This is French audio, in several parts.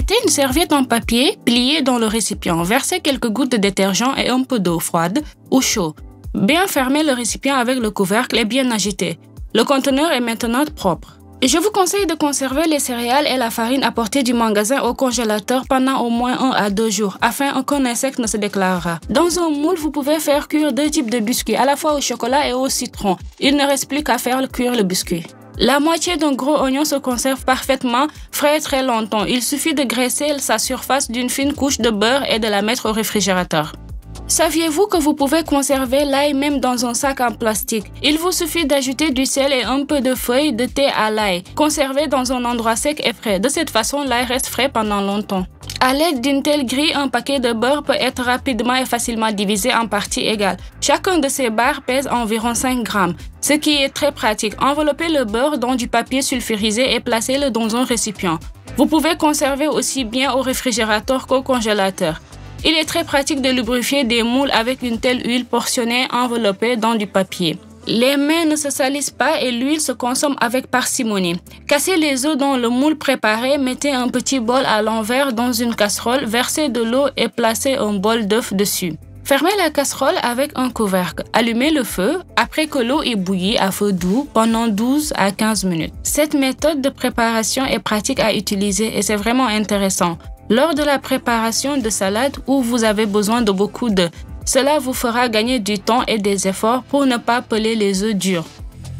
Mettez une serviette en papier pliée dans le récipient. Versez quelques gouttes de détergent et un peu d'eau froide ou chaud. Bien fermez le récipient avec le couvercle et bien agitez. Le conteneur est maintenant propre. Je vous conseille de conserver les céréales et la farine apportées du magasin au congélateur pendant au moins 1 à 2 jours afin qu'aucun insecte ne se déclarera. Dans un moule, vous pouvez faire cuire 2 types de biscuits, à la fois au chocolat et au citron. Il ne reste plus qu'à faire cuire le biscuit. La moitié d'un gros oignon se conserve parfaitement frais très longtemps. Il suffit de graisser sa surface d'une fine couche de beurre et de la mettre au réfrigérateur. Saviez-vous que vous pouvez conserver l'ail même dans un sac en plastique? Il vous suffit d'ajouter du sel et un peu de feuilles de thé à l'ail. Conservez dans un endroit sec et frais. De cette façon, l'ail reste frais pendant longtemps. À l'aide d'une telle grille, un paquet de beurre peut être rapidement et facilement divisé en parties égales. Chacun de ces barres pèse environ 5 grammes, ce qui est très pratique. Enveloppez le beurre dans du papier sulfurisé et placez-le dans un récipient. Vous pouvez conserver aussi bien au réfrigérateur qu'au congélateur. Il est très pratique de lubrifier des moules avec une telle huile portionnée enveloppée dans du papier. Les mains ne se salissent pas et l'huile se consomme avec parcimonie. Cassez les œufs dans le moule préparé, mettez un petit bol à l'envers dans une casserole, versez de l'eau et placez un bol d'œufs dessus. Fermez la casserole avec un couvercle. Allumez le feu après que l'eau ait bouilli à feu doux pendant 12 à 15 minutes. Cette méthode de préparation est pratique à utiliser et c'est vraiment intéressant. Lors de la préparation de salade où vous avez besoin de beaucoup d'œufs, cela vous fera gagner du temps et des efforts pour ne pas peler les œufs durs.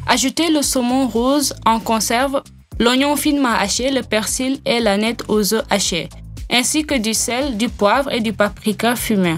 Ajoutez le saumon rose en conserve, l'oignon finement haché, le persil et l'aneth aux œufs hachés, ainsi que du sel, du poivre et du paprika fumé.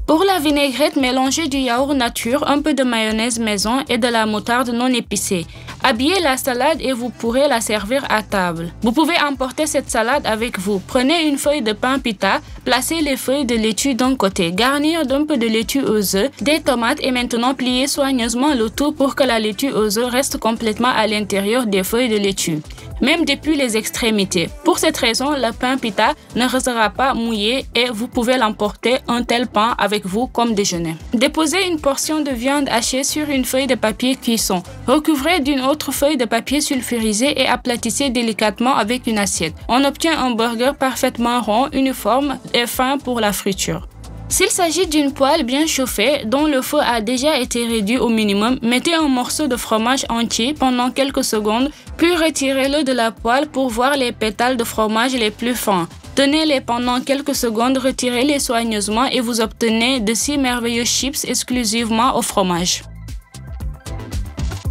Pour la vinaigrette, mélangez du yaourt nature, un peu de mayonnaise maison et de la moutarde non épicée. Habillez la salade et vous pourrez la servir à table. Vous pouvez emporter cette salade avec vous. Prenez une feuille de pain pita, placez les feuilles de laitue d'un côté, garnir d'un peu de laitue aux œufs, des tomates et maintenant pliez soigneusement le tout pour que la laitue aux œufs reste complètement à l'intérieur des feuilles de laitue, même depuis les extrémités. Pour cette raison, le pain pita ne restera pas mouillé et vous pouvez l'emporter un tel pain avec vous comme déjeuner. Déposez une portion de viande hachée sur une feuille de papier cuisson. Recouvrez d'une autre feuille de papier sulfurisé et aplatissez délicatement avec une assiette. On obtient un burger parfaitement rond, uniforme et fin pour la friture. S'il s'agit d'une poêle bien chauffée dont le feu a déjà été réduit au minimum, mettez un morceau de fromage entier pendant quelques secondes, puis retirez-le de la poêle pour voir les pétales de fromage les plus fins. Tenez-les pendant quelques secondes, retirez-les soigneusement et vous obtenez de si merveilleux chips exclusivement au fromage.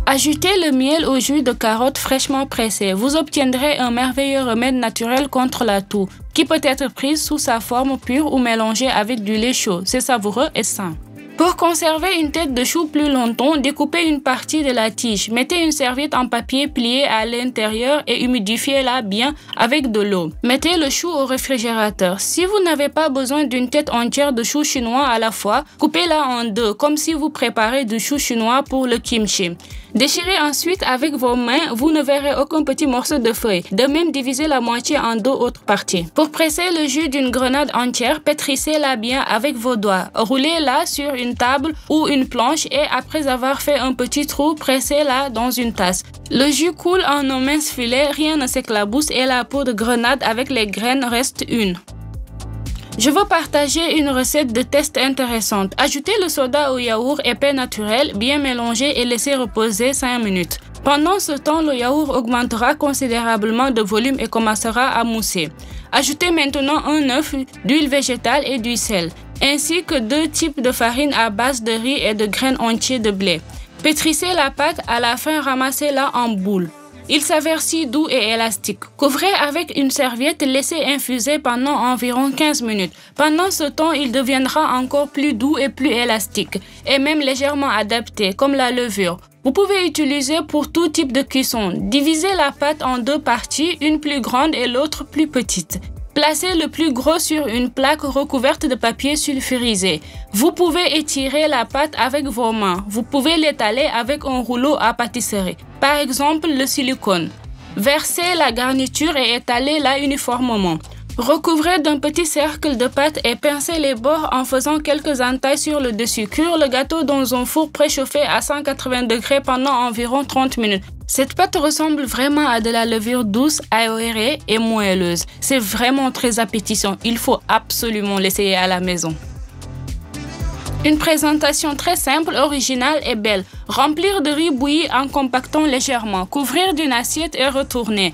Ajoutez le miel au jus de carotte fraîchement pressé. Vous obtiendrez un merveilleux remède naturel contre la toux, qui peut être prise sous sa forme pure ou mélangée avec du lait chaud. C'est savoureux et sain. Pour conserver une tête de chou plus longtemps, découpez une partie de la tige. Mettez une serviette en papier pliée à l'intérieur et humidifiez-la bien avec de l'eau. Mettez le chou au réfrigérateur. Si vous n'avez pas besoin d'une tête entière de chou chinois à la fois, coupez-la en deux, comme si vous préparez du chou chinois pour le kimchi. Déchirez ensuite avec vos mains, vous ne verrez aucun petit morceau de feuille. De même, divisez la moitié en 2 autres parties. Pour presser le jus d'une grenade entière, pétrissez-la bien avec vos doigts. Roulez-la sur une table ou une planche et après avoir fait un petit trou, pressez-la dans une tasse. Le jus coule en un mince filet, rien ne s'éclabousse et la peau de grenade avec les graines reste une. Je veux partager une recette de test intéressante. Ajoutez le soda au yaourt épais naturel, bien mélangé et laissez reposer 5 minutes. Pendant ce temps, le yaourt augmentera considérablement de volume et commencera à mousser. Ajoutez maintenant un œuf, d'huile végétale et du sel, ainsi que 2 types de farine à base de riz et de graines entières de blé. Pétrissez la pâte, à la fin ramassez-la en boule. Il s'avère si doux et élastique. Couvrez avec une serviette, laissez infuser pendant environ 15 minutes. Pendant ce temps, il deviendra encore plus doux et plus élastique, et même légèrement adapté, comme la levure. Vous pouvez utiliser pour tout type de cuisson. Divisez la pâte en 2 parties, une plus grande et l'autre plus petite. Placez le plus gros sur une plaque recouverte de papier sulfurisé. Vous pouvez étirer la pâte avec vos mains. Vous pouvez l'étaler avec un rouleau à pâtisserie, par exemple le silicone. Versez la garniture et étalez-la uniformément. Recouvrez d'un petit cercle de pâte et pincez les bords en faisant quelques entailles sur le dessus. Cuire le gâteau dans un four préchauffé à 180 degrés pendant environ 30 minutes. Cette pâte ressemble vraiment à de la levure douce, aérée et moelleuse. C'est vraiment très appétissant. Il faut absolument l'essayer à la maison. Une présentation très simple, originale et belle. Remplir de riz bouilli en compactant légèrement. Couvrir d'une assiette et retourner.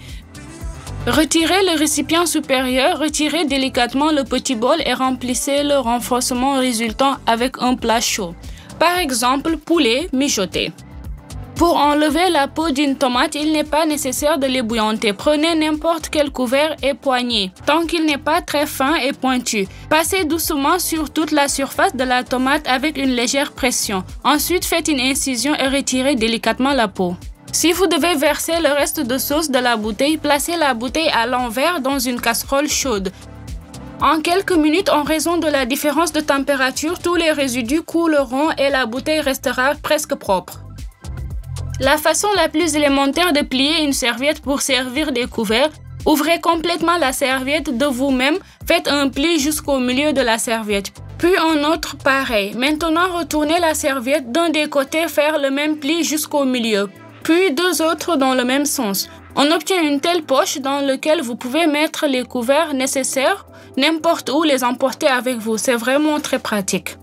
Retirez le récipient supérieur, retirez délicatement le petit bol et remplissez le renforcement résultant avec un plat chaud. Par exemple, poulet mijoté. Pour enlever la peau d'une tomate, il n'est pas nécessaire de l'ébouillanter. Prenez n'importe quel couvert et poignée, tant qu'il n'est pas très fin et pointu. Passez doucement sur toute la surface de la tomate avec une légère pression. Ensuite, faites une incision et retirez délicatement la peau. Si vous devez verser le reste de sauce de la bouteille, placez la bouteille à l'envers dans une casserole chaude. En quelques minutes, en raison de la différence de température, tous les résidus couleront et la bouteille restera presque propre. La façon la plus élémentaire de plier une serviette pour servir des couverts, ouvrez complètement la serviette de vous-même, faites un pli jusqu'au milieu de la serviette, puis un autre pareil. Maintenant, retournez la serviette d'un des côtés, faire le même pli jusqu'au milieu, puis deux autres dans le même sens. On obtient une telle poche dans laquelle vous pouvez mettre les couverts nécessaires n'importe où, les emporter avec vous. C'est vraiment très pratique.